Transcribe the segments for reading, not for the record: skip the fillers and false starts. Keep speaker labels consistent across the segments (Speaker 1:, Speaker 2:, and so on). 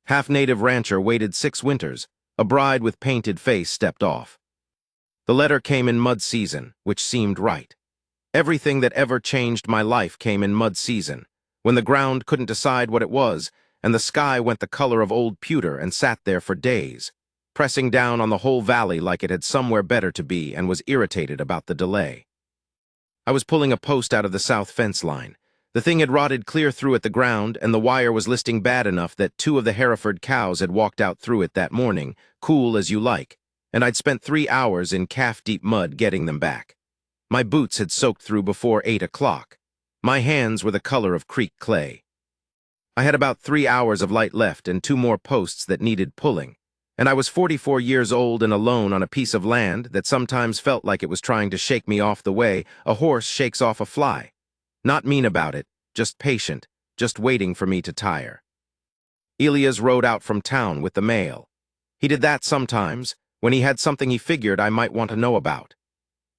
Speaker 1: Half-native rancher waited 6 winters. A bride with painted face stepped off. The letter came in mud season, which seemed right. Everything that ever changed my life came in mud season, when the ground couldn't decide what it was, and the sky went the color of old pewter and sat there for days, pressing down on the whole valley like it had somewhere better to be and was irritated about the delay. I was pulling a post out of the south fence line. The thing had rotted clear through at the ground, and the wire was listing bad enough that 2 of the Hereford cows had walked out through it that morning, cool as you like, and I'd spent 3 hours in calf-deep mud getting them back. My boots had soaked through before 8 o'clock. My hands were the color of creek clay. I had about 3 hours of light left and 2 more posts that needed pulling, and I was 44 years old and alone on a piece of land that sometimes felt like it was trying to shake me off the way a horse shakes off a fly. Not mean about it, just patient, just waiting for me to tire. Elias rode out from town with the mail. He did that sometimes, when he had something he figured I might want to know about.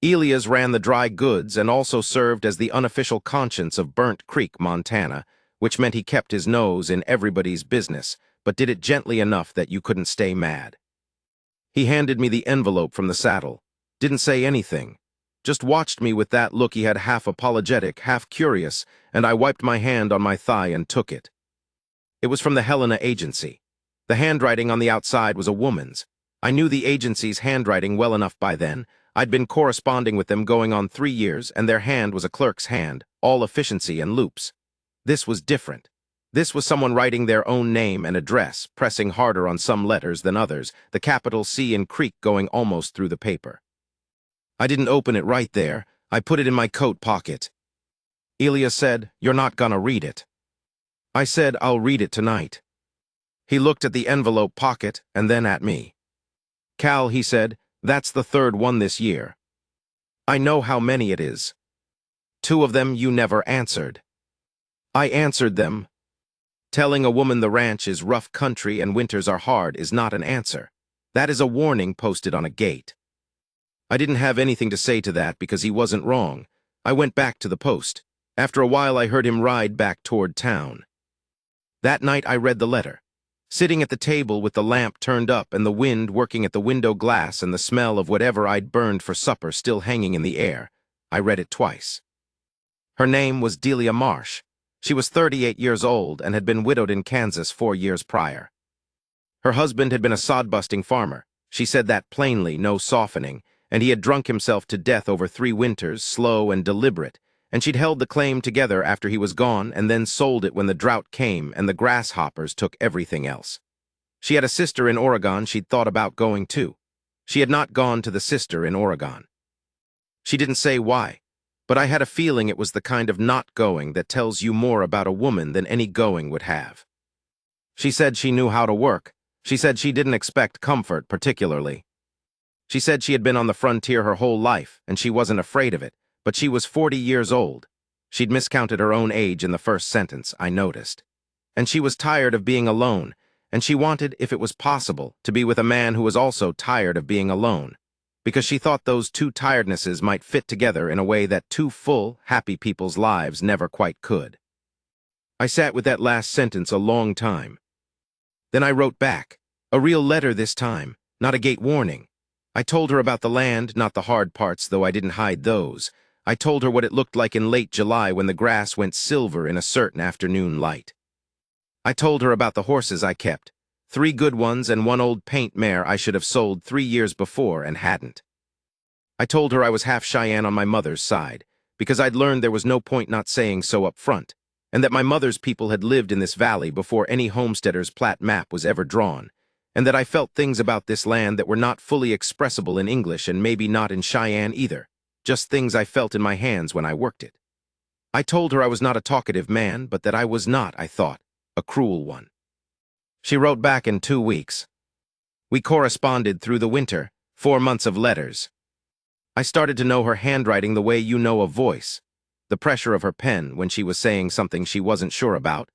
Speaker 1: Elias ran the dry goods and also served as the unofficial conscience of Burnt Creek, Montana, which meant he kept his nose in everybody's business, but did it gently enough that you couldn't stay mad. He handed me the envelope from the saddle, didn't say anything, just watched me with that look he had, half apologetic, half curious, and I wiped my hand on my thigh and took it. It was from the Helena agency. The handwriting on the outside was a woman's. I knew the agency's handwriting well enough by then. I'd been corresponding with them going on 3 years, and their hand was a clerk's hand, all efficiency and loops. This was different. This was someone writing their own name and address, pressing harder on some letters than others, the capital C in Creek going almost through the paper. I didn't open it right there. I put it in my coat pocket. Elias said, "You're not gonna read it." I said, "I'll read it tonight." He looked at the envelope pocket and then at me. "Cal," he said, "that's the 3rd one this year. I know how many it is. 2 of them you never answered." I answered them. Telling a woman the ranch is rough country and winters are hard is not an answer. That is a warning posted on a gate. I didn't have anything to say to that because he wasn't wrong. I went back to the post. After a while I heard him ride back toward town. That night I read the letter. Sitting at the table with the lamp turned up and the wind working at the window glass and the smell of whatever I'd burned for supper still hanging in the air, I read it twice. Her name was Delia Marsh. She was 38 years old and had been widowed in Kansas 4 years prior. Her husband had been a sod-busting farmer. She said that plainly, no softening, and he had drunk himself to death over 3 winters, slow and deliberate, and she'd held the claim together after he was gone and then sold it when the drought came and the grasshoppers took everything else. She had a sister in Oregon she'd thought about going to. She had not gone to the sister in Oregon. She didn't say why, but I had a feeling it was the kind of not going that tells you more about a woman than any going would have. She said she knew how to work. She said she didn't expect comfort particularly. She said she had been on the frontier her whole life, and she wasn't afraid of it, but she was 40 years old. She'd miscounted her own age in the first sentence, I noticed. And she was tired of being alone, and she wanted, if it was possible, to be with a man who was also tired of being alone, because she thought those 2 tirednesses might fit together in a way that 2 full, happy people's lives never quite could. I sat with that last sentence a long time. Then I wrote back, a real letter this time, not a gate warning. I told her about the land, not the hard parts, though I didn't hide those. I told her what it looked like in late July when the grass went silver in a certain afternoon light. I told her about the horses I kept, 3 good ones and 1 old paint mare I should have sold 3 years before and hadn't. I told her I was half Cheyenne on my mother's side, because I'd learned there was no point not saying so up front, and that my mother's people had lived in this valley before any homesteader's plat map was ever drawn, and that I felt things about this land that were not fully expressible in English and maybe not in Cheyenne either, just things I felt in my hands when I worked it. I told her I was not a talkative man, but that I was not, I thought, a cruel one. She wrote back in 2 weeks. We corresponded through the winter, 4 months of letters. I started to know her handwriting the way you know a voice, the pressure of her pen when she was saying something she wasn't sure about,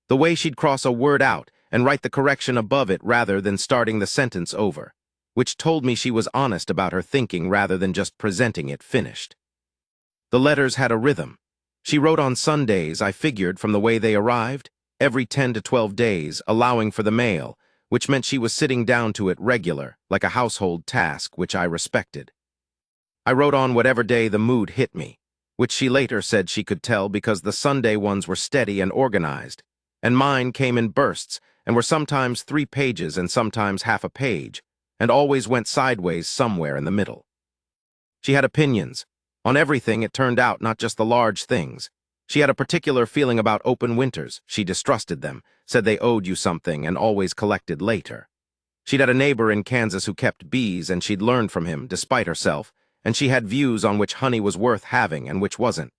Speaker 1: the way she'd cross a word out and write the correction above it rather than starting the sentence over, which told me she was honest about her thinking rather than just presenting it finished. The letters had a rhythm. She wrote on Sundays, I figured, from the way they arrived. every 10 to 12 days, allowing for the mail, which meant she was sitting down to it regular, like a household task, which I respected. I wrote on whatever day the mood hit me, which she later said she could tell because the Sunday ones were steady and organized, and mine came in bursts and were sometimes 3 pages and sometimes half a page, and always went sideways somewhere in the middle. She had opinions. On everything, it turned out, not just the large things. She had a particular feeling about open winters. She distrusted them, said they owed you something, and always collected later. She'd had a neighbor in Kansas who kept bees, and she'd learned from him, despite herself, and she had views on which honey was worth having and which wasn't.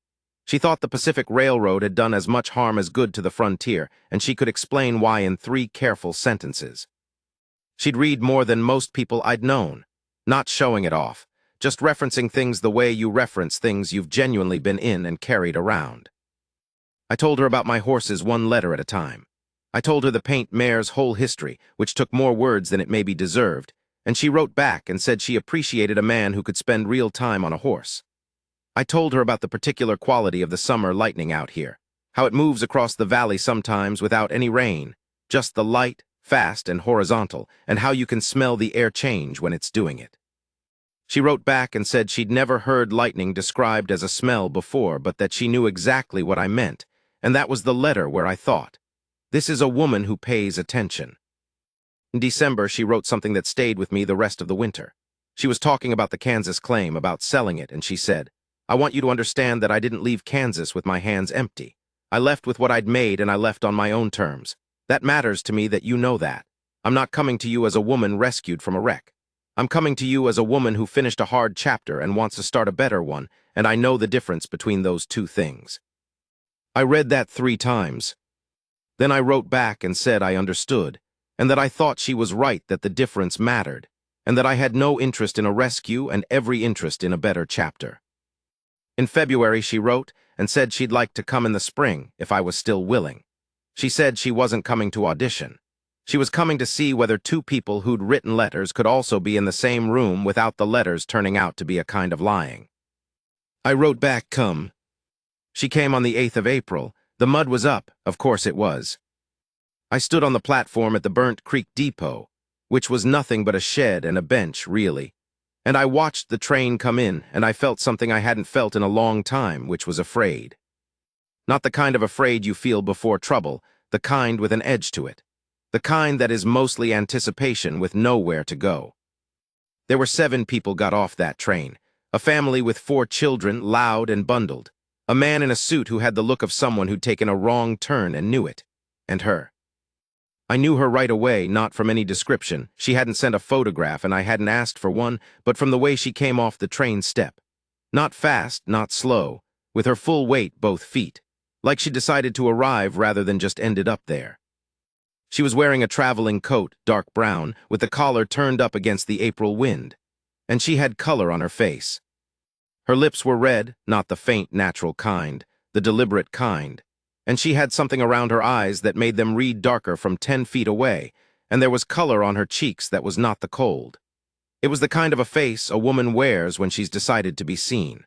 Speaker 1: She thought the Pacific Railroad had done as much harm as good to the frontier, and she could explain why in 3 careful sentences. She'd read more than most people I'd known, not showing it off, just referencing things the way you reference things you've genuinely been in and carried around. I told her about my horses 1 letter at a time. I told her the paint mare's whole history, which took more words than it maybe deserved, and she wrote back and said she appreciated a man who could spend real time on a horse. I told her about the particular quality of the summer lightning out here, how it moves across the valley sometimes without any rain, just the light, fast and horizontal, and how you can smell the air change when it's doing it. She wrote back and said she'd never heard lightning described as a smell before, but that she knew exactly what I meant, and that was the letter where I thought, this is a woman who pays attention. In December, she wrote something that stayed with me the rest of the winter. She was talking about the Kansas claim, about selling it, and she said, I want you to understand that I didn't leave Kansas with my hands empty. I left with what I'd made, and I left on my own terms. That matters to me that you know that. I'm not coming to you as a woman rescued from a wreck. I'm coming to you as a woman who finished a hard chapter and wants to start a better one, and I know the difference between those 2 things. I read that 3 times. Then I wrote back and said I understood, and that I thought she was right that the difference mattered, and that I had no interest in a rescue and every interest in a better chapter. In February, she wrote and said she'd like to come in the spring if I was still willing. She said she wasn't coming to audition. She was coming to see whether 2 people who'd written letters could also be in the same room without the letters turning out to be a kind of lying. I wrote back, come. She came on the 8th of April. The mud was up, of course it was. I stood on the platform at the Burnt Creek Depot, which was nothing but a shed and a bench, really, and I watched the train come in, and I felt something I hadn't felt in a long time, which was afraid. Not the kind of afraid you feel before trouble, the kind with an edge to it. The kind that is mostly anticipation with nowhere to go. There were 7 people got off that train, a family with 4 children, loud and bundled, a man in a suit who had the look of someone who'd taken a wrong turn and knew it, and her. I knew her right away, not from any description. She hadn't sent a photograph and I hadn't asked for one, but from the way she came off the train step. Not fast, not slow, with her full weight both feet, like she decided to arrive rather than just ended up there. She was wearing a traveling coat, dark brown, with the collar turned up against the April wind, and she had color on her face. Her lips were red, not the faint, natural kind, the deliberate kind, and she had something around her eyes that made them read darker from 10 feet away, and there was color on her cheeks that was not the cold. It was the kind of a face a woman wears when she's decided to be seen.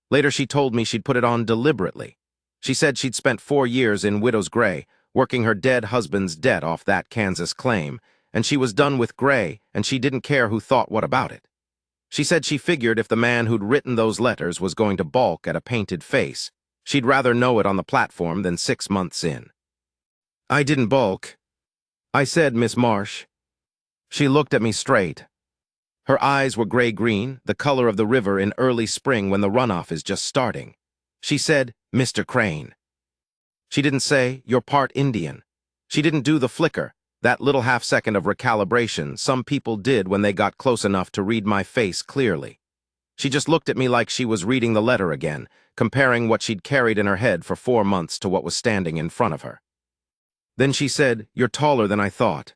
Speaker 1: Later she told me she'd put it on deliberately. She said she'd spent 4 years in widow's gray, working her dead husband's debt off that Kansas claim, and she was done with gray, and she didn't care who thought what about it. She said she figured if the man who'd written those letters was going to balk at a painted face, she'd rather know it on the platform than 6 months in. I didn't balk. I said, Miss Marsh. She looked at me straight. Her eyes were gray-green, the color of the river in early spring when the runoff is just starting. She said, Mr. Crane. She didn't say, you're part Indian. She didn't do the flicker, that little half-second of recalibration some people did when they got close enough to read my face clearly. She just looked at me like she was reading the letter again, comparing what she'd carried in her head for 4 months to what was standing in front of her. Then she said, you're taller than I thought.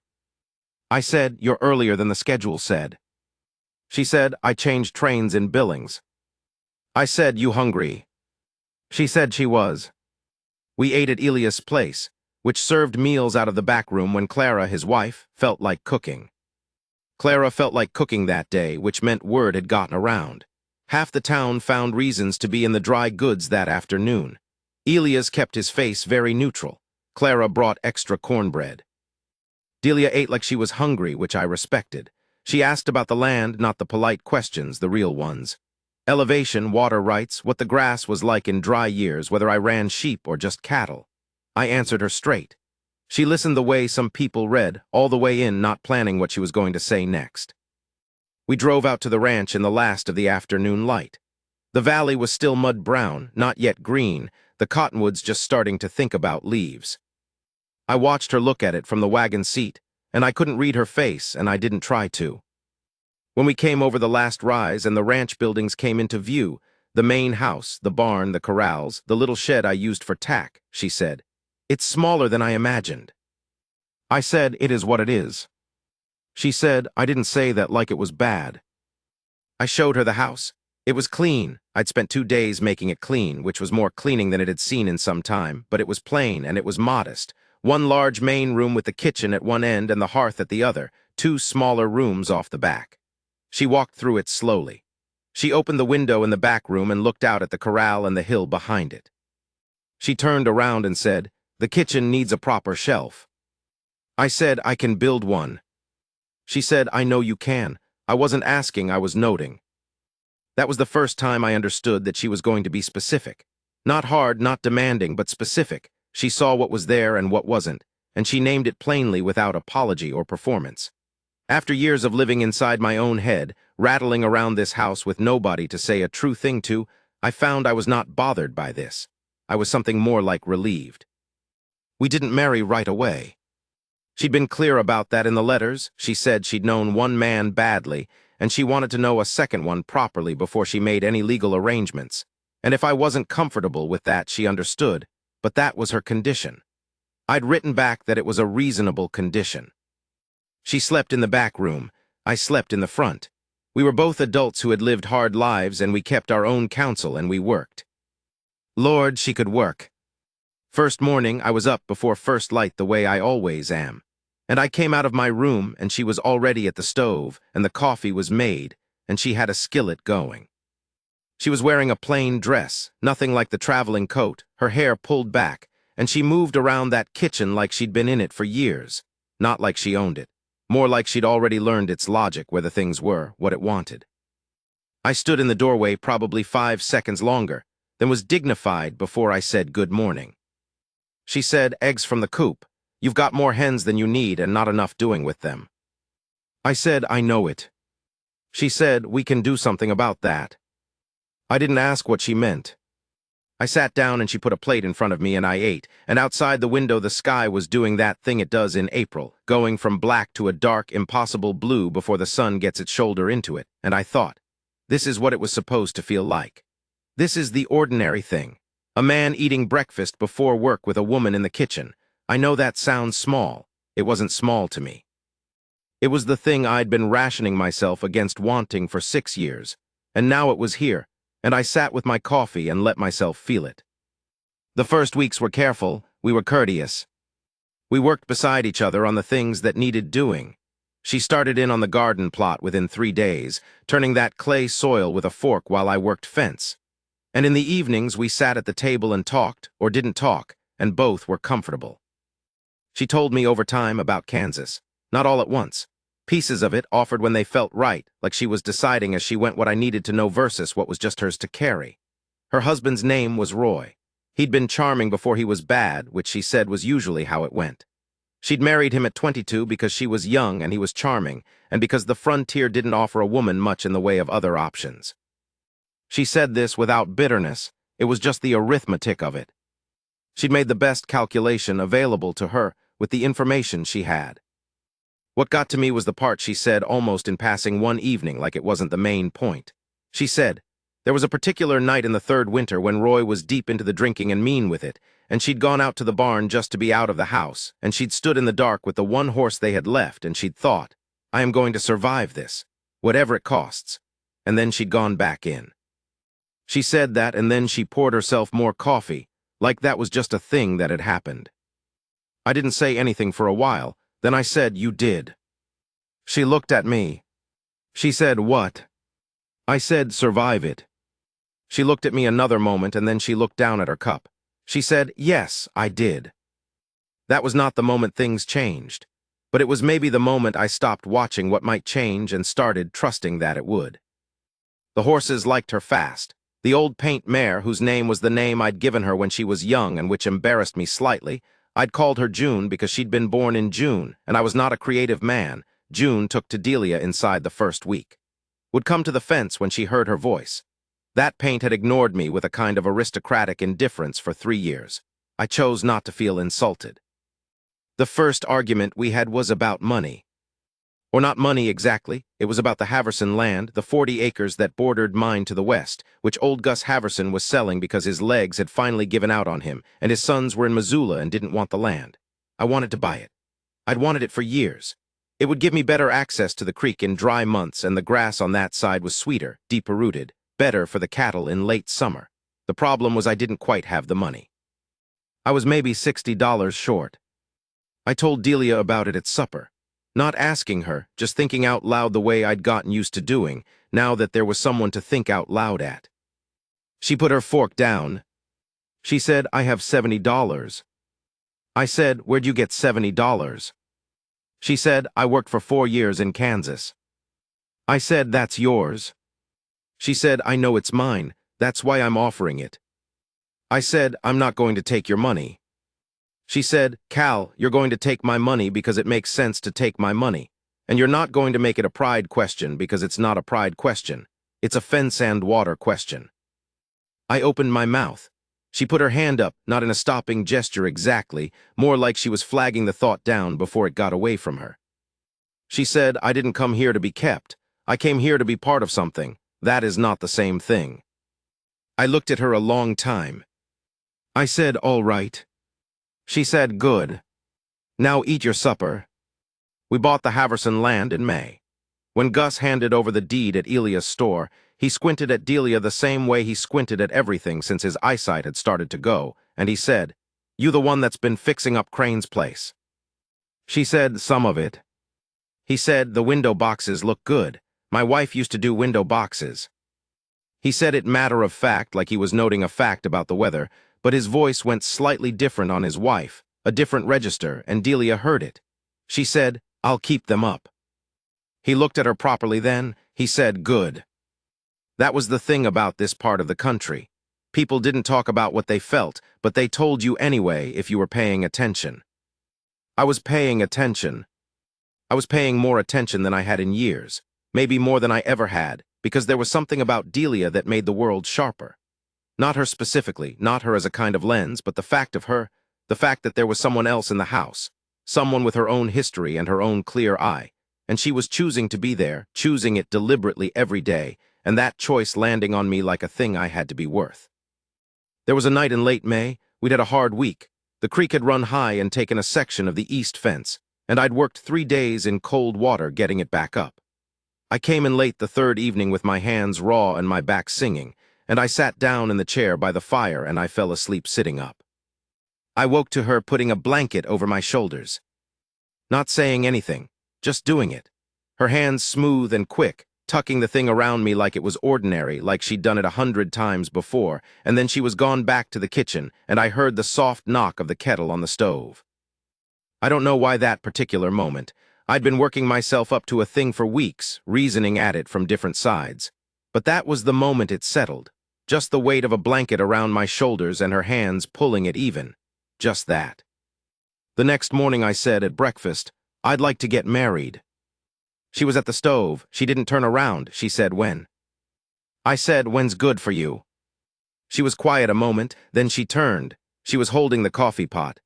Speaker 1: I said, you're earlier than the schedule said. She said, I changed trains in Billings. I said, you hungry? She said she was. We ate at Elias' place, which served meals out of the back room when Clara, his wife, felt like cooking. Clara felt like cooking that day, which meant word had gotten around. Half the town found reasons to be in the dry goods that afternoon. Elias kept his face very neutral. Clara brought extra cornbread. Delia ate like she was hungry, which I respected. She asked about the land, not the polite questions, the real ones. Elevation, water rights, what the grass was like in dry years, whether I ran sheep or just cattle. I answered her straight. She listened the way some people read, all the way in, not planning what she was going to say next. We drove out to the ranch in the last of the afternoon light. The valley was still mud-brown, not yet green, the cottonwoods just starting to think about leaves. I watched her look at it from the wagon seat, and I couldn't read her face, and I didn't try to. When we came over the last rise and the ranch buildings came into view, the main house, the barn, the corrals, the little shed I used for tack, she said, "It's smaller than I imagined." I said, "It is what it is." She said, "I didn't say that like it was bad." I showed her the house. It was clean. I'd spent 2 days making it clean, which was more cleaning than it had seen in some time, but it was plain and it was modest. One large main room with the kitchen at one end and the hearth at the other, 2 smaller rooms off the back. She walked through it slowly. She opened the window in the back room and looked out at the corral and the hill behind it. She turned around and said, "The kitchen needs a proper shelf." I said, "I can build one." She said, "I know you can. I wasn't asking, I was noting." That was the first time I understood that she was going to be specific. Not hard, not demanding, but specific. She saw what was there and what wasn't, and she named it plainly without apology or performance. After years of living inside my own head, rattling around this house with nobody to say a true thing to, I found I was not bothered by this. I was something more like relieved. We didn't marry right away. She'd been clear about that in the letters. She said she'd known one man badly, and she wanted to know a second one properly before she made any legal arrangements. And if I wasn't comfortable with that, she understood, but that was her condition. I'd written back that it was a reasonable condition. She slept in the back room. I slept in the front. We were both adults who had lived hard lives, and we kept our own counsel, and we worked. Lord, she could work. First morning, I was up before first light the way I always am. And I came out of my room, and she was already at the stove, and the coffee was made, and she had a skillet going. She was wearing a plain dress, nothing like the traveling coat, her hair pulled back, and she moved around that kitchen like she'd been in it for years, not like she owned it, more like she'd already learned its logic, where the things were, what it wanted. I stood in the doorway probably 5 seconds longer, then was dignified before I said good morning. She said, "Eggs from the coop. You've got more hens than you need and not enough doing with them." I said, "I know it." She said, "We can do something about that." I didn't ask what she meant. I sat down and she put a plate in front of me and I ate, and outside the window the sky was doing that thing it does in April, going from black to a dark, impossible blue before the sun gets its shoulder into it, and I thought, this is what it was supposed to feel like. This is the ordinary thing. A man eating breakfast before work with a woman in the kitchen. I know that sounds small. It wasn't small to me. It was the thing I'd been rationing myself against wanting for 6 years, and now it was here, and I sat with my coffee and let myself feel it. The first weeks were careful, we were courteous. We worked beside each other on the things that needed doing. She started in on the garden plot within 3 days, turning that clay soil with a fork while I worked fence. And in the evenings we sat at the table and talked, or didn't talk, and both were comfortable. She told me over time about Kansas, not all at once. Pieces of it offered when they felt right, like she was deciding as she went what I needed to know versus what was just hers to carry. Her husband's name was Roy. He'd been charming before he was bad, which she said was usually how it went. She'd married him at 22 because she was young and he was charming, and because the frontier didn't offer a woman much in the way of other options. She said this without bitterness. It was just the arithmetic of it. She'd made the best calculation available to her with the information she had. What got to me was the part she said almost in passing one evening, like it wasn't the main point. She said, there was a particular night in the 3rd winter when Roy was deep into the drinking and mean with it, and she'd gone out to the barn just to be out of the house, and she'd stood in the dark with the one horse they had left, and she'd thought, I am going to survive this, whatever it costs, and then she'd gone back in. She said that, and then she poured herself more coffee, like that was just a thing that had happened. I didn't say anything for a while. Then I said, you did. She looked at me. She said, what? I said, survive it. She looked at me another moment and then she looked down at her cup. She said, yes, I did. That was not the moment things changed, but it was maybe the moment I stopped watching what might change and started trusting that it would. The horses liked her fast. The old paint mare, whose name was the name I'd given her when she was young and which embarrassed me slightly. I'd called her June because she'd been born in June, and I was not a creative man. June took to Delia inside the first week. Would come to the fence when she heard her voice. That paint had ignored me with a kind of aristocratic indifference for 3 years. I chose not to feel insulted. The first argument we had was about money. Or not money exactly, it was about the Haverson land, the 40 acres that bordered mine to the west, which old Gus Haverson was selling because his legs had finally given out on him, and his sons were in Missoula and didn't want the land. I wanted to buy it. I'd wanted it for years. It would give me better access to the creek in dry months, and the grass on that side was sweeter, deeper rooted, better for the cattle in late summer. The problem was I didn't quite have the money. I was maybe $60 short. I told Delia about it at supper. Not asking her, just thinking out loud the way I'd gotten used to doing, now that there was someone to think out loud at. She put her fork down. She said, I have $70. I said, where'd you get $70? She said, I worked for 4 years in Kansas. I said, that's yours. She said, I know it's mine, that's why I'm offering it. I said, I'm not going to take your money. She said, Cal, you're going to take my money because it makes sense to take my money. And you're not going to make it a pride question because it's not a pride question. It's a fence and water question. I opened my mouth. She put her hand up, not in a stopping gesture exactly, more like she was flagging the thought down before it got away from her. She said, I didn't come here to be kept. I came here to be part of something. That is not the same thing. I looked at her a long time. I said, all right. She said, good. Now eat your supper. We bought the Haverson land in May. When Gus handed over the deed at Elia's store, he squinted at Delia the same way he squinted at everything since his eyesight had started to go, and he said, You the one that's been fixing up Crane's place? She said, some of it. He said, the window boxes look good. My wife used to do window boxes. He said it matter of fact, like he was noting a fact about the weather, but his voice went slightly different on his wife, a different register, and Delia heard it. She said, I'll keep them up. He looked at her properly then. He said, good. That was the thing about this part of the country. People didn't talk about what they felt, but they told you anyway if you were paying attention. I was paying attention. I was paying more attention than I had in years, maybe more than I ever had, because there was something about Delia that made the world sharper. Not her specifically, not her as a kind of lens, but the fact of her, the fact that there was someone else in the house, someone with her own history and her own clear eye, and she was choosing to be there, choosing it deliberately every day, and that choice landing on me like a thing I had to be worth. There was a night in late May. We'd had a hard week. The creek had run high and taken a section of the east fence, and I'd worked 3 days in cold water getting it back up. I came in late the third evening with my hands raw and my back singing, and I sat down in the chair by the fire and I fell asleep sitting up. I woke to her putting a blanket over my shoulders. Not saying anything, just doing it. Her hands smooth and quick, tucking the thing around me like it was ordinary, like she'd done it 100 times before, and then she was gone back to the kitchen, and I heard the soft knock of the kettle on the stove. I don't know why that particular moment. I'd been working myself up to a thing for weeks, reasoning at it from different sides. But that was the moment it settled. Just the weight of a blanket around my shoulders and her hands pulling it even. Just that. The next morning I said at breakfast, I'd like to get married. She was at the stove. She didn't turn around. She said, when? I said, when's good for you? She was quiet a moment, then she turned. She was holding the coffee pot.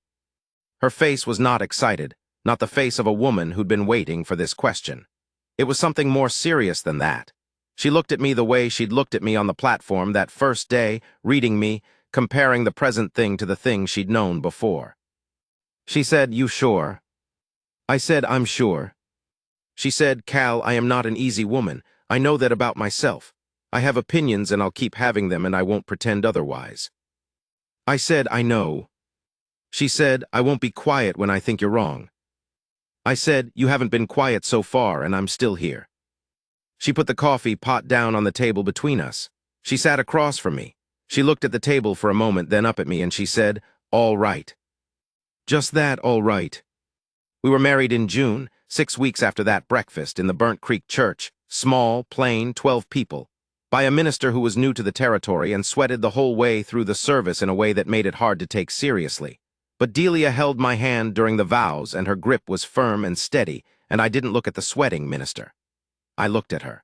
Speaker 1: Her face was not excited, not the face of a woman who'd been waiting for this question. It was something more serious than that. She looked at me the way she'd looked at me on the platform that first day, reading me, comparing the present thing to the thing she'd known before. She said, you sure? I said, I'm sure. She said, Cal, I am not an easy woman. I know that about myself. I have opinions and I'll keep having them and I won't pretend otherwise. I said, I know. She said, I won't be quiet when I think you're wrong. I said, you haven't been quiet so far and I'm still here. She put the coffee pot down on the table between us. She sat across from me. She looked at the table for a moment, then up at me, and she said, all right. Just that, all right. We were married in June, 6 weeks after that breakfast in the Burnt Creek Church, small, plain, 12 people, by a minister who was new to the territory and sweated the whole way through the service in a way that made it hard to take seriously. But Delia held my hand during the vows, and her grip was firm and steady, and I didn't look at the sweating minister. I looked at her.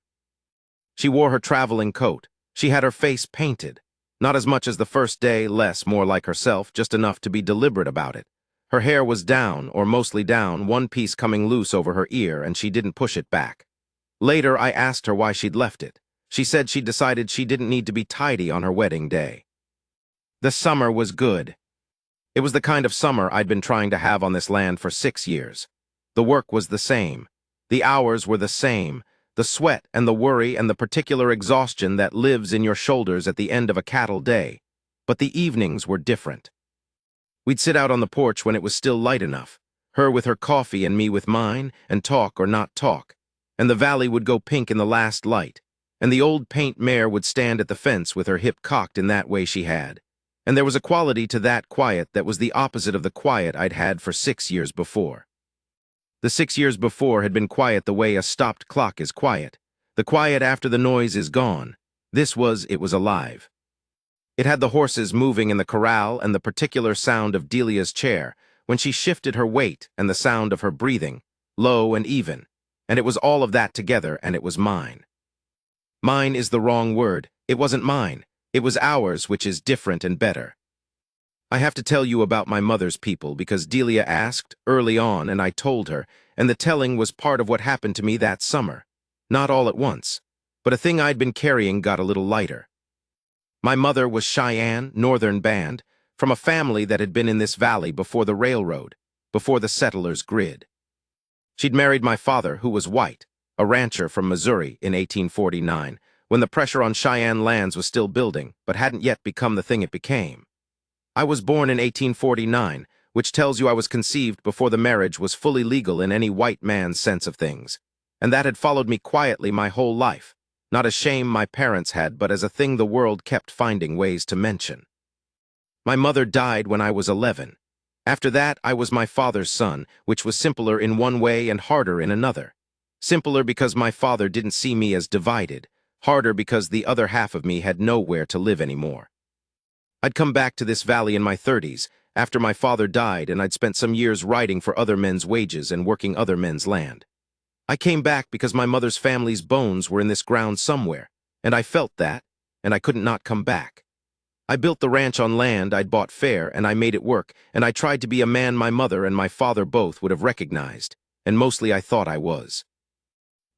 Speaker 1: She wore her traveling coat. She had her face painted. Not as much as the first day, less, more like herself, just enough to be deliberate about it. Her hair was down, or mostly down, one piece coming loose over her ear, and she didn't push it back. Later, I asked her why she'd left it. She said she decided she didn't need to be tidy on her wedding day. The summer was good. It was the kind of summer I'd been trying to have on this land for 6 years. The work was the same. The hours were the same. The sweat and the worry and the particular exhaustion that lives in your shoulders at the end of a cattle day. But the evenings were different. We'd sit out on the porch when it was still light enough, her with her coffee and me with mine, and talk or not talk. And the valley would go pink in the last light, and the old paint mare would stand at the fence with her hip cocked in that way she had. And there was a quality to that quiet that was the opposite of the quiet I'd had for 6 years before. The 6 years before had been quiet the way a stopped clock is quiet. The quiet after the noise is gone. It was alive. It had the horses moving in the corral and the particular sound of Delia's chair when she shifted her weight and the sound of her breathing, low and even. And it was all of that together, and it was mine. Mine is the wrong word. It wasn't mine. It was ours, which is different and better. I have to tell you about my mother's people because Delia asked early on, and I told her, and the telling was part of what happened to me that summer. Not all at once, but a thing I'd been carrying got a little lighter. My mother was Cheyenne, Northern Band, from a family that had been in this valley before the railroad, before the settlers' grid. She'd married my father, who was white, a rancher from Missouri in 1849, when the pressure on Cheyenne lands was still building, but hadn't yet become the thing it became. I was born in 1849, which tells you I was conceived before the marriage was fully legal in any white man's sense of things, and that had followed me quietly my whole life, not a shame my parents had, but as a thing the world kept finding ways to mention. My mother died when I was 11. After that, I was my father's son, which was simpler in one way and harder in another. Simpler because my father didn't see me as divided, harder because the other half of me had nowhere to live anymore. I'd come back to this valley in my 30s, after my father died, and I'd spent some years riding for other men's wages and working other men's land. I came back because my mother's family's bones were in this ground somewhere, and I felt that, and I couldn't not come back. I built the ranch on land I'd bought fair, and I made it work, and I tried to be a man my mother and my father both would have recognized, and mostly I thought I was.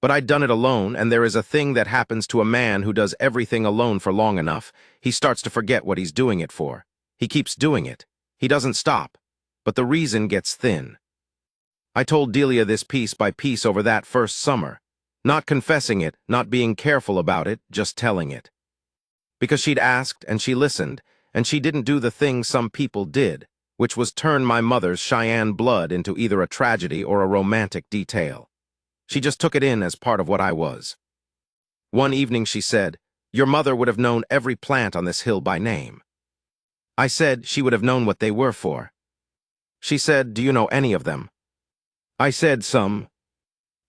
Speaker 1: But I'd done it alone, and there is a thing that happens to a man who does everything alone for long enough. He starts to forget what he's doing it for. He keeps doing it. He doesn't stop. But the reason gets thin. I told Delia this piece by piece over that first summer. Not confessing it, not being careful about it, just telling it. Because she'd asked, and she listened, and she didn't do the thing some people did, which was turn my mother's Cheyenne blood into either a tragedy or a romantic detail. She just took it in as part of what I was. One evening she said, "Your mother would have known every plant on this hill by name." I said she would have known what they were for. She said, "Do you know any of them?" I said, "Some."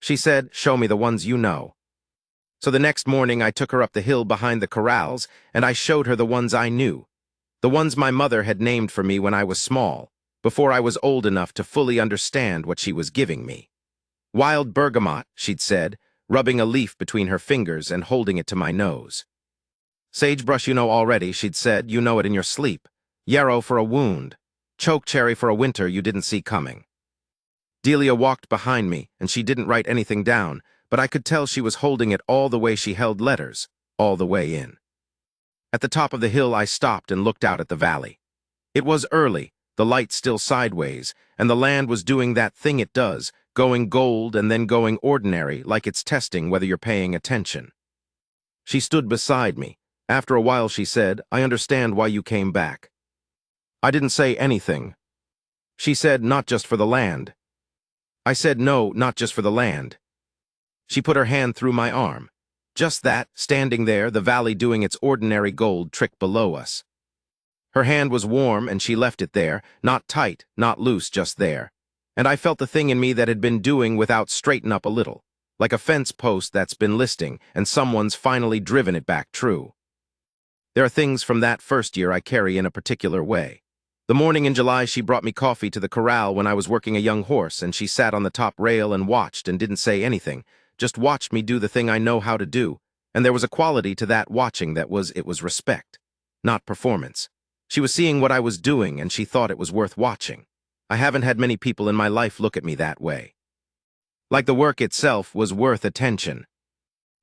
Speaker 1: She said, "Show me the ones you know." So the next morning I took her up the hill behind the corrals, and I showed her the ones I knew, the ones my mother had named for me when I was small, before I was old enough to fully understand what she was giving me. "Wild bergamot," she'd said, rubbing a leaf between her fingers and holding it to my nose. "Sagebrush you know already," she'd said, "you know it in your sleep. Yarrow for a wound. Chokecherry for a winter you didn't see coming." Delia walked behind me, and she didn't write anything down, but I could tell she was holding it all the way she held letters, all the way in. At the top of the hill I stopped and looked out at the valley. It was early, the light still sideways, and the land was doing that thing it does, going gold and then going ordinary, like it's testing whether you're paying attention. She stood beside me. After a while she said, "I understand why you came back." I didn't say anything. She said, "Not just for the land." I said, "No, not just for the land." She put her hand through my arm. Just that, standing there, the valley doing its ordinary gold trick below us. Her hand was warm and she left it there, not tight, not loose, just there. And I felt the thing in me that had been doing without straighten up a little, like a fence post that's been listing and someone's finally driven it back true. There are things from that first year I carry in a particular way. The morning in July she brought me coffee to the corral when I was working a young horse, and she sat on the top rail and watched and didn't say anything, just watched me do the thing I know how to do, and there was a quality to that watching that was respect, not performance. She was seeing what I was doing and she thought it was worth watching. I haven't had many people in my life look at me that way. Like the work itself was worth attention.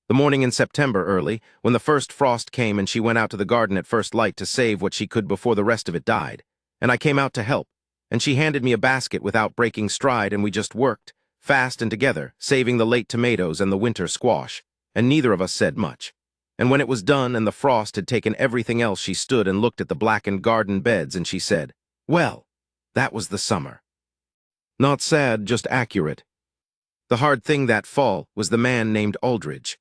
Speaker 1: The morning in September early, when the first frost came and she went out to the garden at first light to save what she could before the rest of it died, and I came out to help, and she handed me a basket without breaking stride, and we just worked, fast and together, saving the late tomatoes and the winter squash, and neither of us said much. And when it was done and the frost had taken everything else, she stood and looked at the blackened garden beds and she said, "Well, that was the summer." Not sad, just accurate. The hard thing that fall was the man named Aldridge.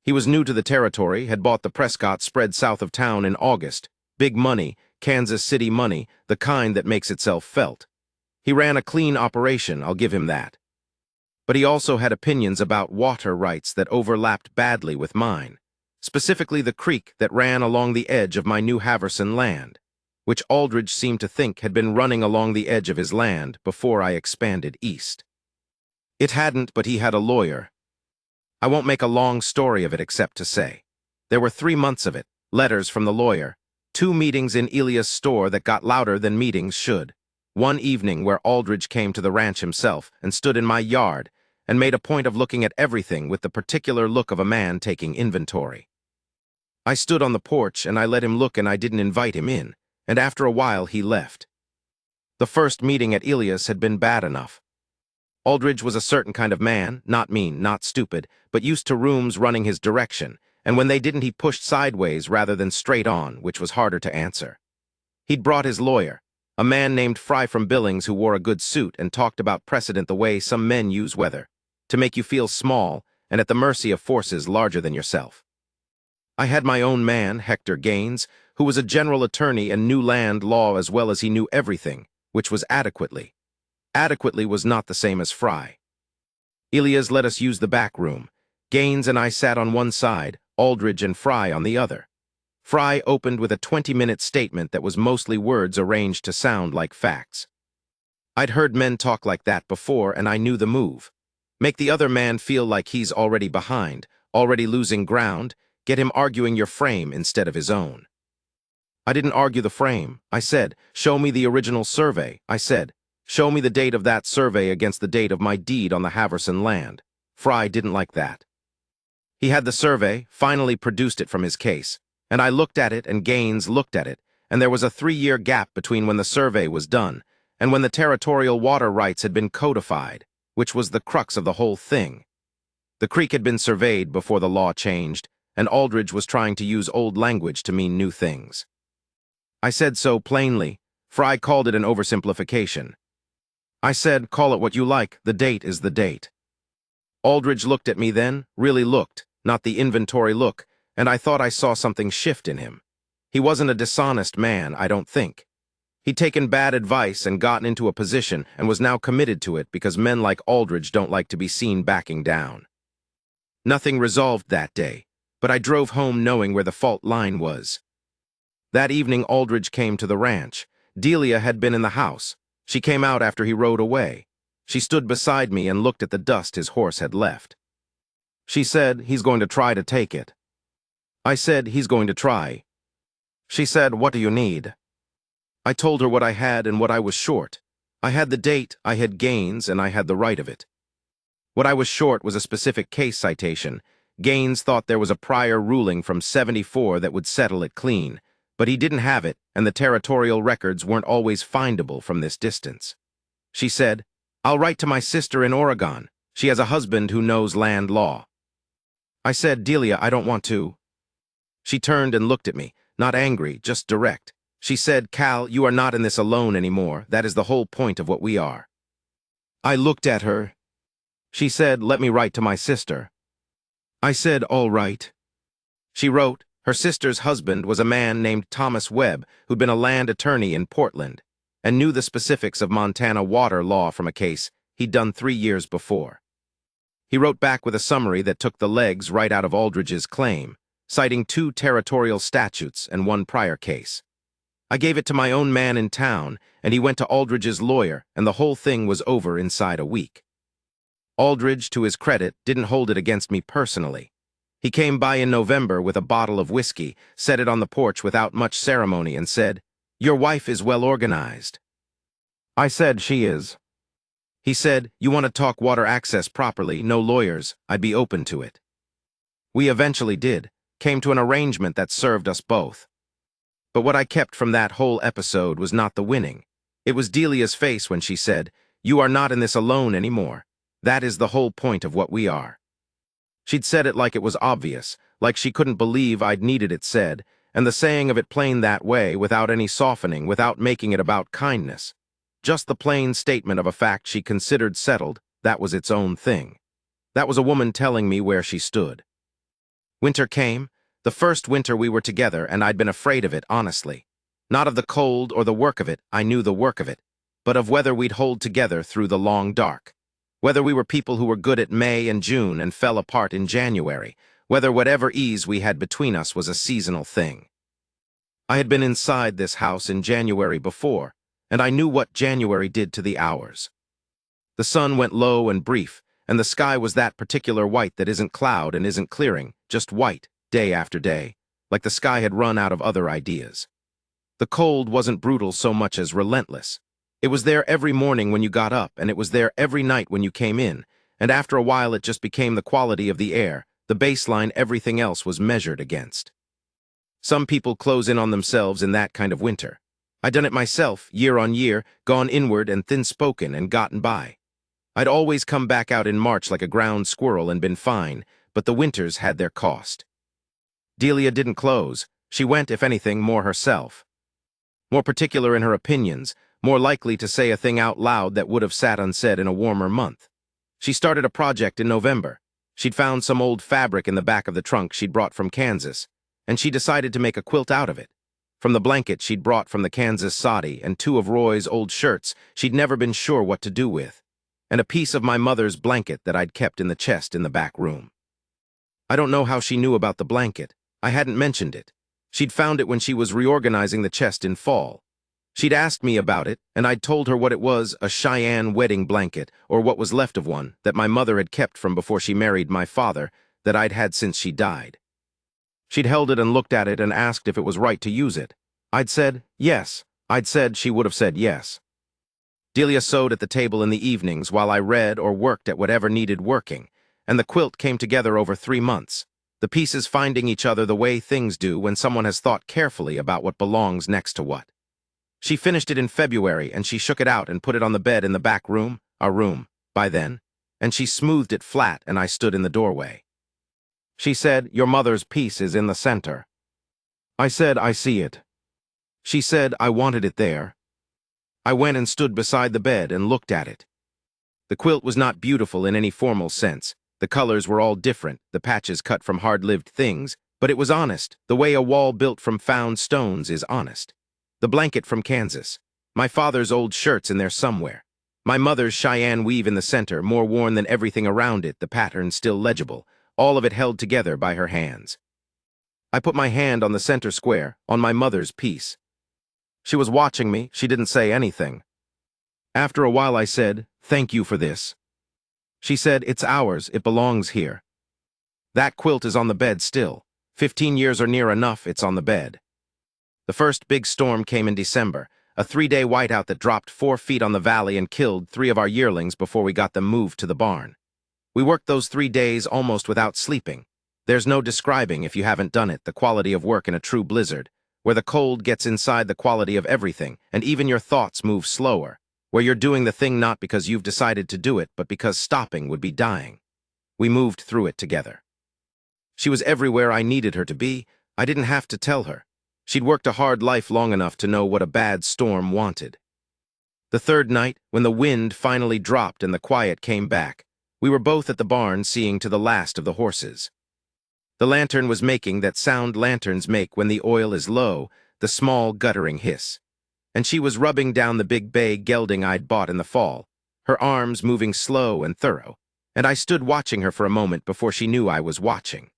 Speaker 1: He was new to the territory, had bought the Prescott spread south of town in August. Big money, Kansas City money, the kind that makes itself felt. He ran a clean operation, I'll give him that. But he also had opinions about water rights that overlapped badly with mine. Specifically the creek that ran along the edge of my New Haverson land, which Aldridge seemed to think had been running along the edge of his land before I expanded east. It hadn't, but he had a lawyer. I won't make a long story of it except to say, there were 3 months of it, letters from the lawyer, 2 meetings in Elia's store that got louder than meetings should, 1 evening where Aldridge came to the ranch himself and stood in my yard and made a point of looking at everything with the particular look of a man taking inventory. I stood on the porch and I let him look and I didn't invite him in, and after a while he left. The first meeting at Elia's had been bad enough. Aldridge was a certain kind of man, not mean, not stupid, but used to rooms running his direction, and when they didn't he pushed sideways rather than straight on, which was harder to answer. He'd brought his lawyer, a man named Fry from Billings who wore a good suit and talked about precedent the way some men use weather, to make you feel small and at the mercy of forces larger than yourself. I had my own man, Hector Gaines, who was a general attorney and knew land law as well as he knew everything, which was adequately. Adequately was not the same as Fry. Elias let us use the back room. Gaines and I sat on one side, Aldridge and Fry on the other. Fry opened with a 20-minute statement that was mostly words arranged to sound like facts. I'd heard men talk like that before and I knew the move. Make the other man feel like he's already behind, already losing ground, get him arguing your frame instead of his own. I didn't argue the frame. I said, "Show me the original survey." I said, "Show me the date of that survey against the date of my deed on the Haverson land." Fry didn't like that. He had the survey, finally produced it from his case, and I looked at it and Gaines looked at it, and there was a 3-year gap between when the survey was done and when the territorial water rights had been codified, which was the crux of the whole thing. The creek had been surveyed before the law changed, and Aldridge was trying to use old language to mean new things. I said so plainly. Fry called it an oversimplification. I said, "Call it what you like, the date is the date." Aldridge looked at me then, really looked, not the inventory look, and I thought I saw something shift in him. He wasn't a dishonest man, I don't think. He'd taken bad advice and gotten into a position and was now committed to it because men like Aldridge don't like to be seen backing down. Nothing resolved that day, but I drove home knowing where the fault line was. That evening Aldridge came to the ranch. Delia had been in the house. She came out after he rode away. She stood beside me and looked at the dust his horse had left. She said, "He's going to try to take it." I said, "He's going to try." She said, "What do you need?" I told her what I had and what I was short. I had the date, I had Gaines, and I had the right of it. What I was short was a specific case citation. Gaines thought there was a prior ruling from '74 that would settle it clean, but he didn't have it, and the territorial records weren't always findable from this distance. She said, "I'll write to my sister in Oregon. She has a husband who knows land law." I said, "Delia, I don't want to." She turned and looked at me, not angry, just direct. She said, "Cal, you are not in this alone anymore. That is the whole point of what we are." I looked at her. She said, "Let me write to my sister." I said, "All right." She wrote, Her sister's husband was a man named Thomas Webb, who'd been a land attorney in Portland, and knew the specifics of Montana water law from a case he'd done 3 years before. He wrote back with a summary that took the legs right out of Aldridge's claim, citing 2 territorial statutes and 1 prior case. I gave it to my own man in town, and he went to Aldridge's lawyer, and the whole thing was over inside a week. Aldridge, to his credit, didn't hold it against me personally. He came by in November with a bottle of whiskey, set it on the porch without much ceremony, and said, "Your wife is well organized." I said, "She is." He said, "You want to talk water access properly, no lawyers, I'd be open to it." We eventually did, came to an arrangement that served us both. But what I kept from that whole episode was not the winning. It was Delia's face when she said, "You are not in this alone anymore. That is the whole point of what we are." She'd said it like it was obvious, like she couldn't believe I'd needed it said, and the saying of it plain that way, without any softening, without making it about kindness. Just the plain statement of a fact she considered settled, that was its own thing. That was a woman telling me where she stood. Winter came, the first winter we were together, and I'd been afraid of it, honestly. Not of the cold or the work of it, I knew the work of it, but of whether we'd hold together through the long dark. Whether we were people who were good at May and June and fell apart in January, whether whatever ease we had between us was a seasonal thing. I had been inside this house in January before, and I knew what January did to the hours. The sun went low and brief, and the sky was that particular white that isn't cloud and isn't clearing, just white, day after day, like the sky had run out of other ideas. The cold wasn't brutal so much as relentless. It was there every morning when you got up, and it was there every night when you came in, and after a while it just became the quality of the air, the baseline everything else was measured against. Some people close in on themselves in that kind of winter. I'd done it myself, year on year, gone inward and thin-spoken and gotten by. I'd always come back out in March like a ground squirrel and been fine, but the winters had their cost. Delia didn't close. She went, if anything, more herself. More particular in her opinions, more likely to say a thing out loud that would have sat unsaid in a warmer month. She started a project in November. She'd found some old fabric in the back of the trunk she'd brought from Kansas, and she decided to make a quilt out of it. From the blanket she'd brought from the Kansas soddy and 2 of Roy's old shirts she'd never been sure what to do with, and a piece of my mother's blanket that I'd kept in the chest in the back room. I don't know how she knew about the blanket. I hadn't mentioned it. She'd found it when she was reorganizing the chest in fall. She'd asked me about it, and I'd told her what it was, a Cheyenne wedding blanket, or what was left of one, that my mother had kept from before she married my father, that I'd had since she died. She'd held it and looked at it and asked if it was right to use it. I'd said, yes. I'd said she would have said yes. Delia sewed at the table in the evenings while I read or worked at whatever needed working, and the quilt came together over 3 months, the pieces finding each other the way things do when someone has thought carefully about what belongs next to what. She finished it in February, and she shook it out and put it on the bed in the back room, our room, by then, and she smoothed it flat, and I stood in the doorway. She said, "Your mother's piece is in the center." I said, "I see it." She said, "I wanted it there." I went and stood beside the bed and looked at it. The quilt was not beautiful in any formal sense. The colors were all different, the patches cut from hard-lived things, but it was honest, the way a wall built from found stones is honest. The blanket from Kansas. My father's old shirts in there somewhere. My mother's Cheyenne weave in the center, more worn than everything around it, the pattern still legible, all of it held together by her hands. I put my hand on the center square, on my mother's piece. She was watching me, she didn't say anything. After a while I said, "Thank you for this." She said, "It's ours, it belongs here." That quilt is on the bed still. 15 years are near enough, it's on the bed. The first big storm came in December, a 3-day whiteout that dropped 4 feet on the valley and killed 3 of our yearlings before we got them moved to the barn. We worked those 3 days almost without sleeping. There's no describing, if you haven't done it, the quality of work in a true blizzard, where the cold gets inside the quality of everything, and even your thoughts move slower, where you're doing the thing not because you've decided to do it, but because stopping would be dying. We moved through it together. She was everywhere I needed her to be. I didn't have to tell her. She'd worked a hard life long enough to know what a bad storm wanted. The third night, when the wind finally dropped and the quiet came back, we were both at the barn seeing to the last of the horses. The lantern was making that sound lanterns make when the oil is low, the small guttering hiss. And she was rubbing down the big bay gelding I'd bought in the fall, her arms moving slow and thorough, and I stood watching her for a moment before she knew I was watching.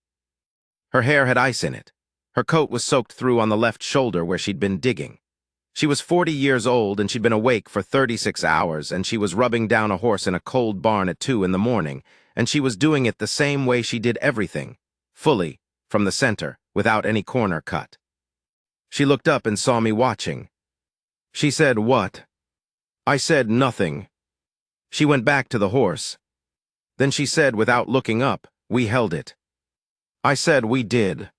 Speaker 1: Her hair had ice in it. Her coat was soaked through on the left shoulder where she'd been digging. She was 40 years old and she'd been awake for 36 hours, and she was rubbing down a horse in a cold barn at 2 in the morning, and she was doing it the same way she did everything, fully, from the center, without any corner cut. She looked up and saw me watching. She said, "What?" I said, "Nothing." She went back to the horse. Then she said, without looking up, "We held it." I said, "We did."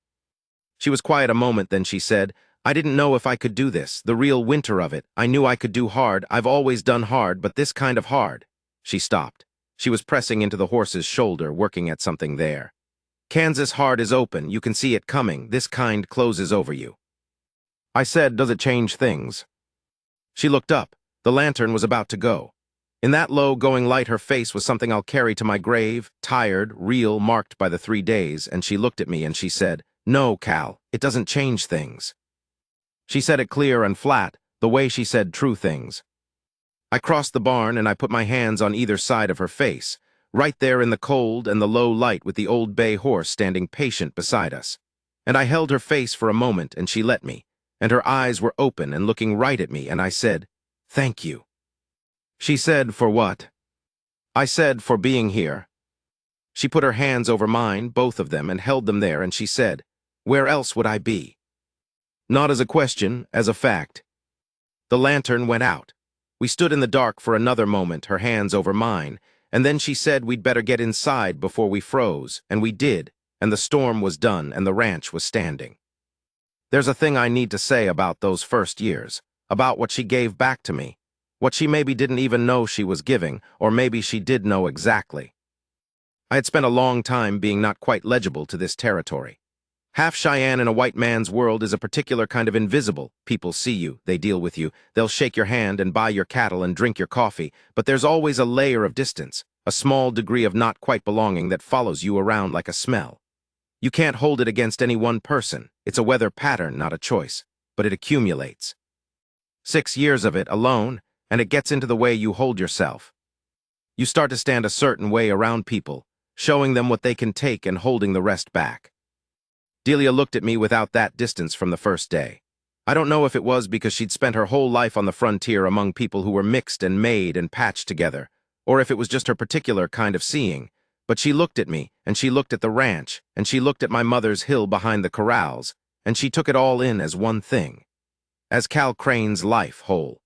Speaker 1: She was quiet a moment, then she said, "I didn't know if I could do this, the real winter of it. I knew I could do hard. I've always done hard, but this kind of hard." She stopped. She was pressing into the horse's shoulder, working at something there. "Kansas hard is open. You can see it coming. This kind closes over you." I said, "Does it change things?" She looked up. The lantern was about to go. In that low, going light, her face was something I'll carry to my grave, tired, real, marked by the 3 days, and she looked at me and she said, "No, Cal, it doesn't change things." She said it clear and flat, the way she said true things. I crossed the barn and I put my hands on either side of her face, right there in the cold and the low light with the old bay horse standing patient beside us. And I held her face for a moment and she let me, and her eyes were open and looking right at me, and I said, "Thank you." She said, "For what?" I said, "For being here." She put her hands over mine, both of them, and held them there, and she said, "Where else would I be?" Not as a question, as a fact. The lantern went out. We stood in the dark for another moment, her hands over mine, and then she said we'd better get inside before we froze, and we did, and the storm was done and the ranch was standing. There's a thing I need to say about those first years, about what she gave back to me, what she maybe didn't even know she was giving, or maybe she did know exactly. I had spent a long time being not quite legible to this territory. Half Cheyenne in a white man's world is a particular kind of invisible. People see you, they deal with you, they'll shake your hand and buy your cattle and drink your coffee, but there's always a layer of distance, a small degree of not quite belonging that follows you around like a smell. You can't hold it against any one person. It's a weather pattern, not a choice, but it accumulates. 6 years of it alone, and it gets into the way you hold yourself. You start to stand a certain way around people, showing them what they can take and holding the rest back. Delia looked at me without that distance from the first day. I don't know if it was because she'd spent her whole life on the frontier among people who were mixed and made and patched together, or if it was just her particular kind of seeing, but she looked at me, and she looked at the ranch, and she looked at my mother's hill behind the corrals, and she took it all in as one thing, as Cal Crane's life whole.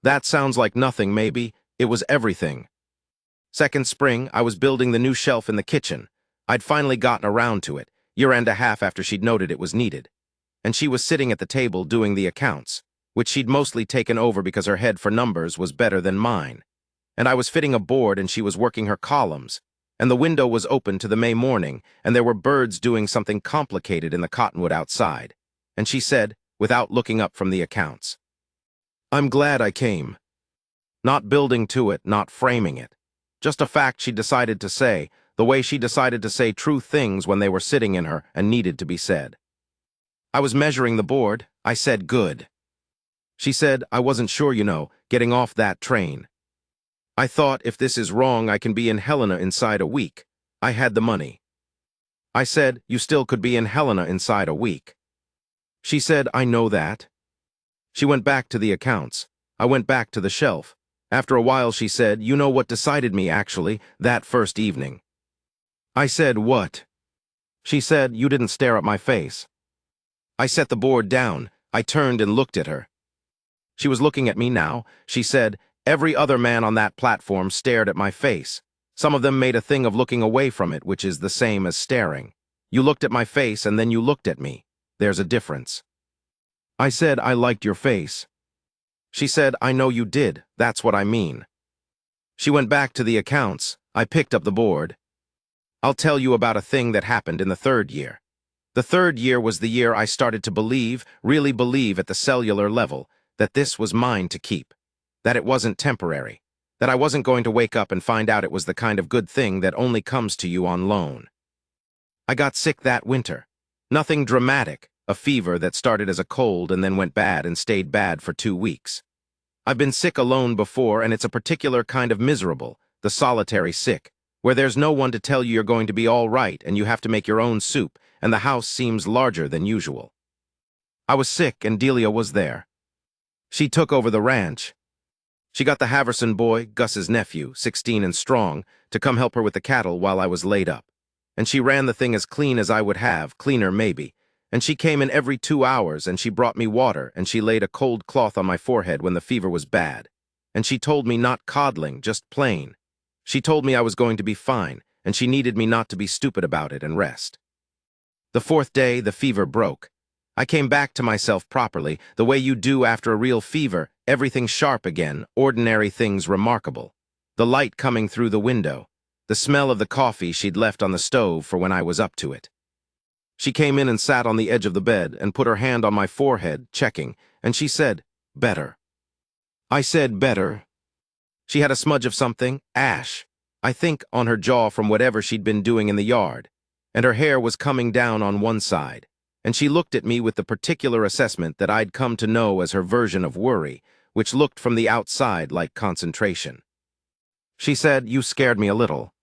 Speaker 1: That sounds like nothing, maybe. It was everything. Second spring, I was building the new shelf in the kitchen. I'd finally gotten around to it, year and a half after she'd noted it was needed. And she was sitting at the table doing the accounts, which she'd mostly taken over because her head for numbers was better than mine. And I was fitting a board and she was working her columns, and the window was open to the May morning, and there were birds doing something complicated in the cottonwood outside. And she said, without looking up from the accounts, "I'm glad I came." Not building to it, not framing it. Just a fact she decided to say, the way she decided to say true things when they were sitting in her and needed to be said. I was measuring the board. I said, "Good." She said, "I wasn't sure, getting off that train. I thought, if this is wrong, I can be in Helena inside a week. I had the money." I said, "You still could be in Helena inside a week." She said, "I know that." She went back to the accounts. I went back to the shelf. After a while she said, "You know what decided me, actually, that first evening?" I said, "What?" She said, "You didn't stare at my face." I set the board down. I turned and looked at her. She was looking at me now. She said, "Every other man on that platform stared at my face. Some of them made a thing of looking away from it, which is the same as staring. You looked at my face and then you looked at me. There's a difference." I said, "I liked your face." She said, "I know you did. That's what I mean." She went back to the accounts. I picked up the board. I'll tell you about a thing that happened in the 3rd year. The 3rd year was the year I started to believe, really believe at the cellular level, that this was mine to keep, that it wasn't temporary, that I wasn't going to wake up and find out it was the kind of good thing that only comes to you on loan. I got sick that winter. Nothing dramatic, a fever that started as a cold and then went bad and stayed bad for 2 weeks. I've been sick alone before, and it's a particular kind of miserable, the solitary sick, where there's no one to tell you you're going to be all right and you have to make your own soup, and the house seems larger than usual. I was sick and Delia was there. She took over the ranch. She got the Haverson boy, Gus's nephew, 16 and strong, to come help her with the cattle while I was laid up. And she ran the thing as clean as I would have, cleaner maybe. And she came in every 2 hours, and she brought me water, and she laid a cold cloth on my forehead when the fever was bad. And she told me not coddling, just plain. She told me I was going to be fine, and she needed me not to be stupid about it and rest. The 4th day, the fever broke. I came back to myself properly, the way you do after a real fever, everything sharp again, ordinary things remarkable. The light coming through the window, the smell of the coffee she'd left on the stove for when I was up to it. She came in and sat on the edge of the bed and put her hand on my forehead, checking, and she said, "Better." I said, "Better." She had a smudge of something, ash, I think, on her jaw from whatever she'd been doing in the yard, and her hair was coming down on one side. And she looked at me with the particular assessment that I'd come to know as her version of worry, which looked from the outside like concentration. She said, "You scared me a little."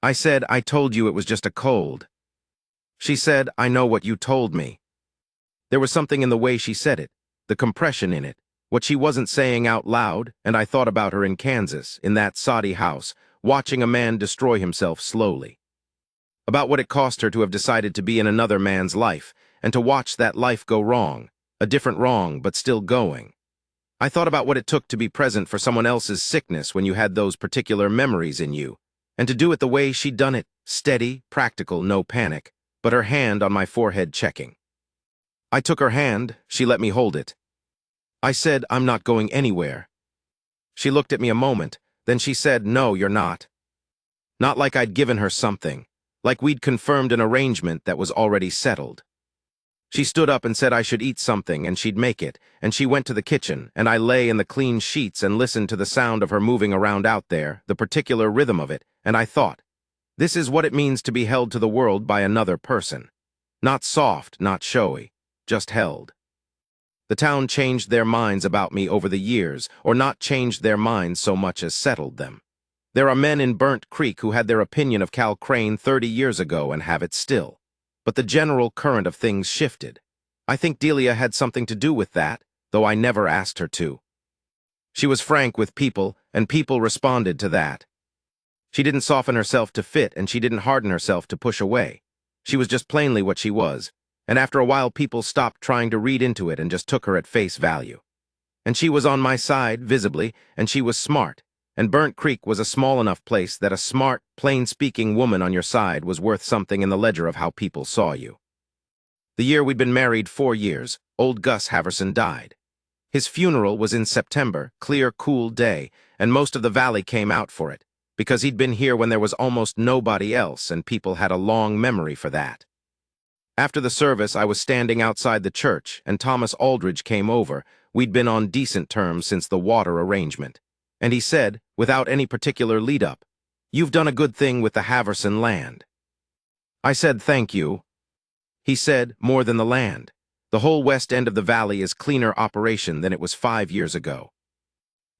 Speaker 1: I said, "I told you it was just a cold." She said, "I know what you told me." There was something in the way she said it, the compression in it, what she wasn't saying out loud, and I thought about her in Kansas, in that soddy house, watching a man destroy himself slowly. About what it cost her to have decided to be in another man's life, and to watch that life go wrong, a different wrong, but still going. I thought about what it took to be present for someone else's sickness when you had those particular memories in you, and to do it the way she'd done it, steady, practical, no panic, but her hand on my forehead checking. I took her hand, she let me hold it. I said, "I'm not going anywhere." She looked at me a moment, then she said, "No, you're not." Not like I'd given her something, like we'd confirmed an arrangement that was already settled. She stood up and said I should eat something and she'd make it, and she went to the kitchen, and I lay in the clean sheets and listened to the sound of her moving around out there, the particular rhythm of it, and I thought, this is what it means to be held to the world by another person. Not soft, not showy, just held. The town changed their minds about me over the years, or not changed their minds so much as settled them. There are men in Burnt Creek who had their opinion of Cal Crane 30 years ago and have it still. But the general current of things shifted. I think Delia had something to do with that, though I never asked her to. She was frank with people, and people responded to that. She didn't soften herself to fit, and she didn't harden herself to push away. She was just plainly what she was, and after a while people stopped trying to read into it and just took her at face value. And she was on my side, visibly, and she was smart. And Burnt Creek was a small enough place that a smart, plain-speaking woman on your side was worth something in the ledger of how people saw you. The year we'd been married 4 years, old Gus Haverson died. His funeral was in September, clear, cool day, and most of the valley came out for it, because he'd been here when there was almost nobody else, and people had a long memory for that. After the service, I was standing outside the church, and Thomas Aldridge came over. We'd been on decent terms since the water arrangement. And he said, without any particular lead-up, "You've done a good thing with the Haverson land." I said, "Thank you." He said, "More than the land. The whole west end of the valley is cleaner operation than it was 5 years ago."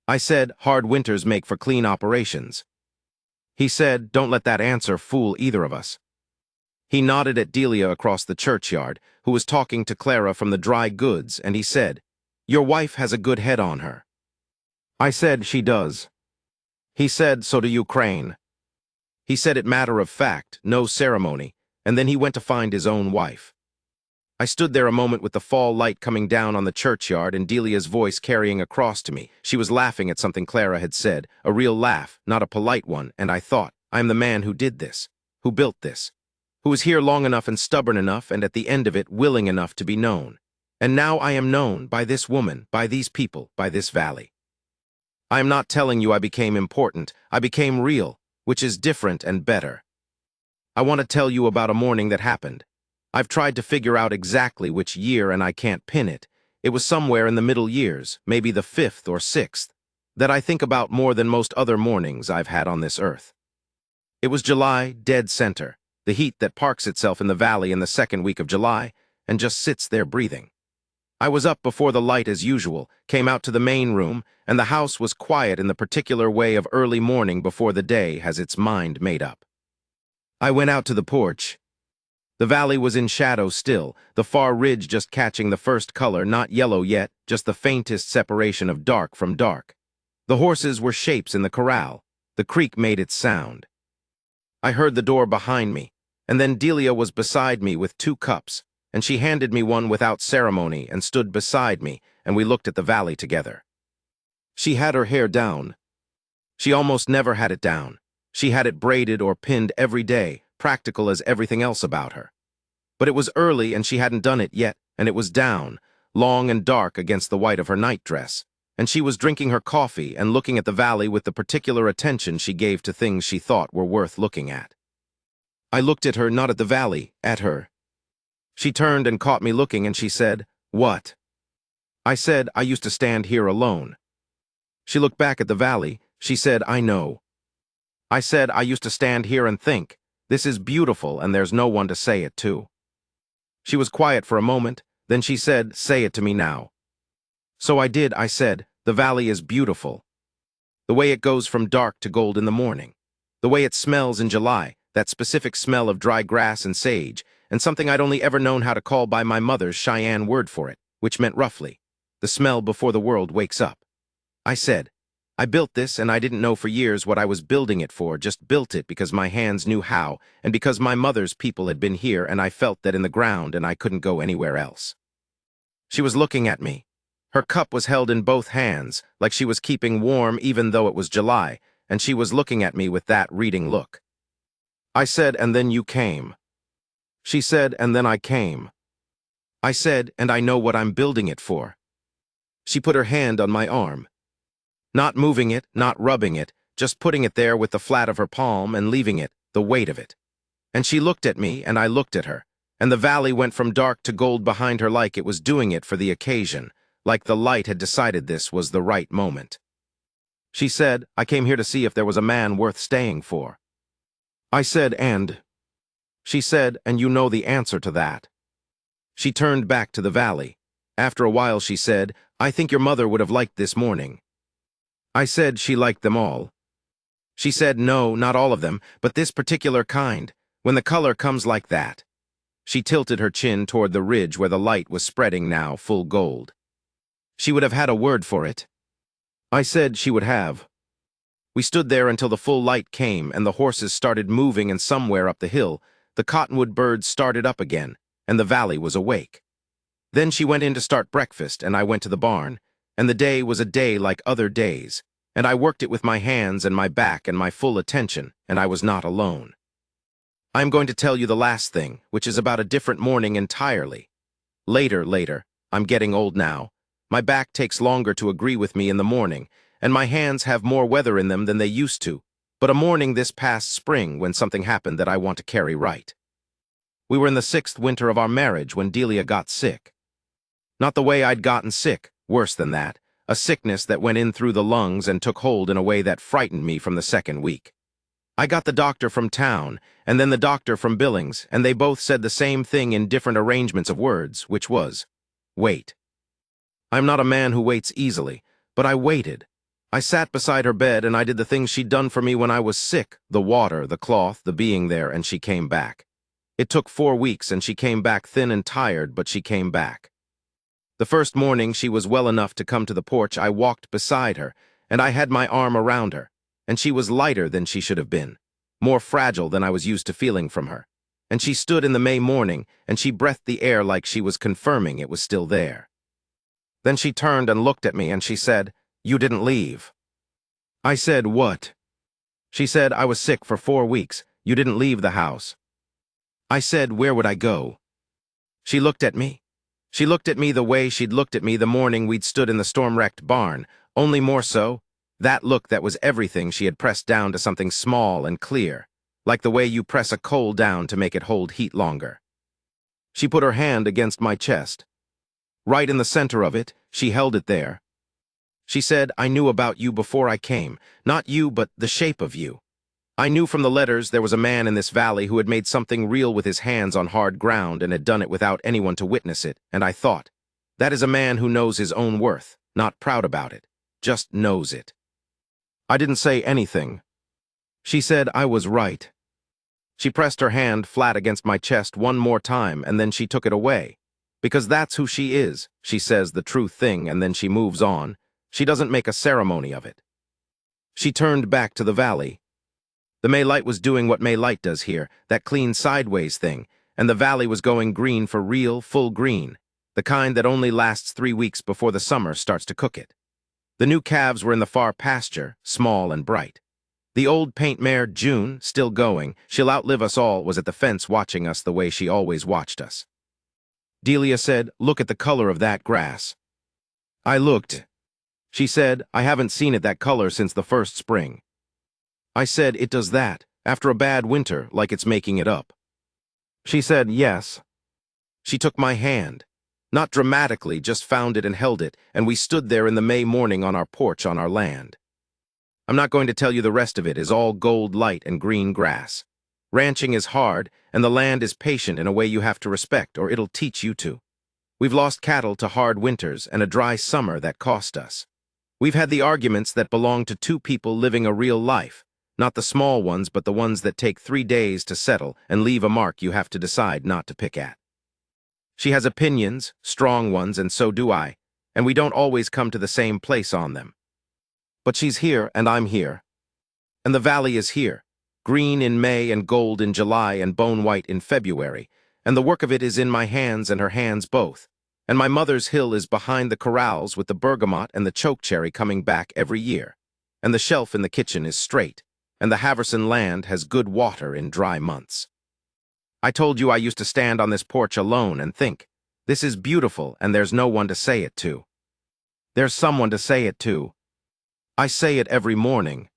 Speaker 1: I said, "Hard winters make for clean operations." He said, "Don't let that answer fool either of us." He nodded at Delia across the churchyard, who was talking to Clara from the dry goods, and he said, "Your wife has a good head on her." I said, "She does." He said, "So do you, Crane." He said it matter of fact, no ceremony, and then he went to find his own wife. I stood there a moment with the fall light coming down on the churchyard and Delia's voice carrying across to me. She was laughing at something Clara had said, a real laugh, not a polite one, and I thought, I am the man who did this, who built this, who was here long enough and stubborn enough and at the end of it willing enough to be known. And now I am known by this woman, by these people, by this valley. I am not telling you I became important. I became real, which is different and better. I want to tell you about a morning that happened. I've tried to figure out exactly which year and I can't pin it. It was somewhere in the middle years, maybe the 5th or 6th, that I think about more than most other mornings I've had on this earth. It was July, dead center. the heat that parks itself in the valley in the second week of July and just sits there breathing. I was up before the light as usual, came out to the main room, and the house was quiet in the particular way of early morning before the day has its mind made up. I went out to the porch. The valley was in shadow still, the far ridge just catching the first color, not yellow yet, just the faintest separation of dark from dark. The horses were shapes in the corral. The creek made its sound. I heard the door behind me, and then Delia was beside me with 2 cups, and she handed me one without ceremony and stood beside me, and we looked at the valley together. She had her hair down. She almost never had it down. She had it braided or pinned every day, practical as everything else about her. But it was early and she hadn't done it yet, and it was down, long and dark against the white of her nightdress, and she was drinking her coffee and looking at the valley with the particular attention she gave to things she thought were worth looking at. I looked at her, not at the valley, at her. She turned and caught me looking and she said, "What?" I said, "I used to stand here alone." She looked back at the valley. She said, "I know." I said, "I used to stand here and think, this is beautiful and there's no one to say it to." She was quiet for a moment, then she said, "Say it to me now." So I did. I said, "The valley is beautiful. The way it goes from dark to gold in the morning. The way it smells in July, that specific smell of dry grass and sage, and something I'd only ever known how to call by my mother's Cheyenne word for it, which meant roughly, the smell before the world wakes up." I said, "I built this and I didn't know for years what I was building it for, just built it because my hands knew how, and because my mother's people had been here and I felt that in the ground and I couldn't go anywhere else." She was looking at me. Her cup was held in both hands, like she was keeping warm even though it was July, and she was looking at me with that reading look. I said, "And then you came." She said, "And then I came." I said, "And I know what I'm building it for." She put her hand on my arm. Not moving it, not rubbing it, just putting it there with the flat of her palm and leaving it, the weight of it. And she looked at me, and I looked at her, and the valley went from dark to gold behind her like it was doing it for the occasion, like the light had decided this was the right moment. She said, "I came here to see if there was a man worth staying for." I said, "And?" She said, "And you know the answer to that." She turned back to the valley. After a while she said, "I think your mother would have liked this morning." I said she liked them all. She said, "No, not all of them, but this particular kind, when the color comes like that." She tilted her chin toward the ridge where the light was spreading now, full gold. She would have had a word for it. I said she would have. We stood there until the full light came and the horses started moving, and somewhere up the hill, the cottonwood birds started up again, and the valley was awake. Then she went in to start breakfast, and I went to the barn, and the day was a day like other days, and I worked it with my hands and my back and my full attention, and I was not alone. I'm going to tell you the last thing, which is about a different morning entirely. Later, I'm getting old now. My back takes longer to agree with me in the morning, and my hands have more weather in them than they used to, but a morning this past spring when something happened that I want to carry right. We were in the 6th winter of our marriage when Delia got sick. Not the way I'd gotten sick, worse than that, a sickness that went in through the lungs and took hold in a way that frightened me from the second week. I got the doctor from town, and then the doctor from Billings, and they both said the same thing in different arrangements of words, which was, "Wait." I'm not a man who waits easily, but I waited. I sat beside her bed and I did the things she'd done for me when I was sick, the water, the cloth, the being there, and she came back. It took 4 weeks and she came back thin and tired, but she came back. The first morning she was well enough to come to the porch, I walked beside her, and I had my arm around her, and she was lighter than she should have been, more fragile than I was used to feeling from her. And she stood in the May morning, and she breathed the air like she was confirming it was still there. Then she turned and looked at me, and she said, "You didn't leave." I said, "What?" She said, "I was sick for 4 weeks. You didn't leave the house." I said, "Where would I go?" She looked at me. She looked at me the way she'd looked at me the morning we'd stood in the storm-wrecked barn, only more so. That look that was everything she had pressed down to something small and clear, like the way you press a coal down to make it hold heat longer. She put her hand against my chest. Right in the center of it, she held it there. She said, "I knew about you before I came. Not you, but the shape of you." I knew from the letters there was a man in this valley who had made something real with his hands on hard ground and had done it without anyone to witness it, and I thought, that is a man who knows his own worth, not proud about it, just knows it. I didn't say anything. She said I was right. She pressed her hand flat against my chest one more time, and then she took it away. Because that's who she is. She says the true thing, and then she moves on. She doesn't make a ceremony of it. She turned back to the valley. The Maylight was doing what Maylight does here, that clean sideways thing, and the valley was going green for real, full green, the kind that only lasts 3 weeks before the summer starts to cook it. The new calves were in the far pasture, small and bright. The old paint mare, June, still going, she'll outlive us all, was at the fence watching us the way she always watched us. Delia said, "Look at the color of that grass." I looked. She said, "I haven't seen it that color since the first spring." I said, "It does that, after a bad winter, like it's making it up." She said, "Yes." She took my hand. Not dramatically, just found it and held it, and we stood there in the May morning on our porch on our land. I'm not going to tell you the rest of it is all gold light and green grass. Ranching is hard, and the land is patient in a way you have to respect, or it'll teach you to. We've lost cattle to hard winters and a dry summer that cost us. We've had the arguments that belong to two people living a real life, not the small ones, but the ones that take 3 days to settle and leave a mark you have to decide not to pick at. She has opinions, strong ones, and so do I, and we don't always come to the same place on them. But she's here, and I'm here. And the valley is here, green in May and gold in July and bone white in February, and the work of it is in my hands and her hands both. And my mother's hill is behind the corrals with the bergamot and the chokecherry coming back every year. And the shelf in the kitchen is straight, and the Haverson land has good water in dry months. I told you I used to stand on this porch alone and think, this is beautiful and there's no one to say it to. There's someone to say it to. I say it every morning,